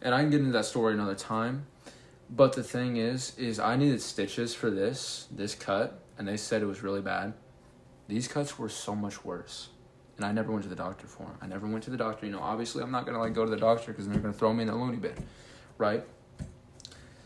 And I can get into that story another time. But the thing is I needed stitches for this cut, and they said it was really bad. These cuts were so much worse. And I never went to the doctor for them. I never went to the doctor. You know, obviously I'm not going to like go to the doctor because they're going to throw me in the loony bin, right?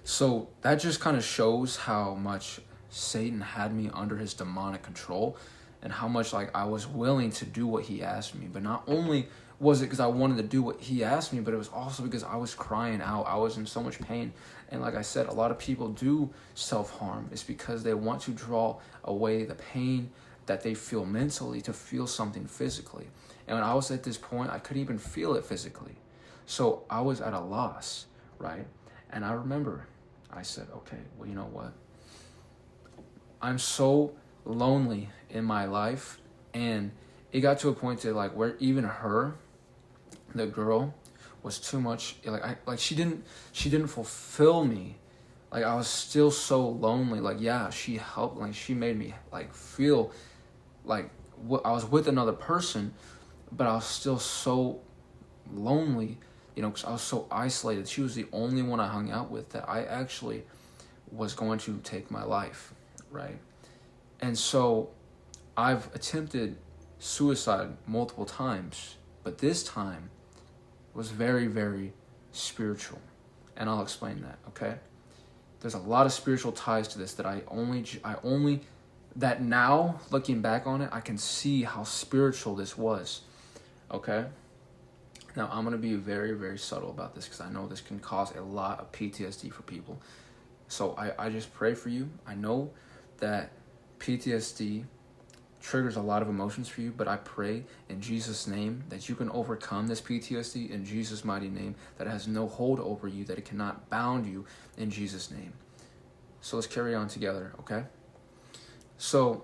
So that just kind of shows how much Satan had me under his demonic control, and how much like I was willing to do what he asked me. But not only was it because I wanted to do what he asked me, but it was also because I was crying out. I was in so much pain. And like I said, a lot of people do self-harm. It's because they want to draw away the pain that they feel mentally to feel something physically. And when I was at this point, I couldn't even feel it physically. So I was at a loss, right? And I remember I said, okay, well, you know what? I'm so lonely in my life. And it got to a point to like where even her, the girl, was too much. Like she didn't fulfill me. Like I was still so lonely. Like, yeah, she helped. Like she made me like feel like I was with another person, but I was still so lonely, you know, because I was so isolated. She was the only one I hung out with that I actually was going to take my life, right? And so I've attempted suicide multiple times, but this time was very, very spiritual. And I'll explain that, okay? There's a lot of spiritual ties to this that I only that now, looking back on it, I can see how spiritual this was, okay? Now, I'm going to be very, very subtle about this because I know this can cause a lot of PTSD for people. So I just pray for you. I know that PTSD triggers a lot of emotions for you, but I pray in Jesus' name that you can overcome this PTSD in Jesus' mighty name, that it has no hold over you, that it cannot bound you in Jesus' name. So let's carry on together, okay? So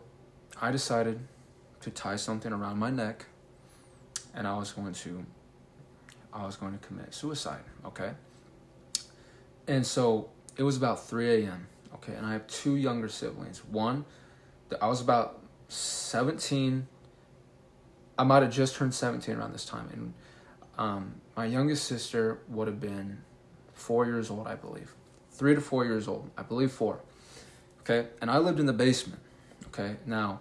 I decided to tie something around my neck, and I was going to commit suicide, okay? And so it was about 3 a.m., okay? And I have two younger siblings. One, I was about 17. I might have just turned 17 around this time. And my youngest sister would have been 4 years old, I believe. 3 to 4 years old. I believe 4. Okay? And I lived in the basement. Okay? Now,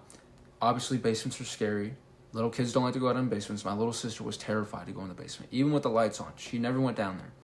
obviously basements are scary. Little kids don't like to go out in basements. My little sister was terrified to go in the basement. Even with the lights on. She never went down there.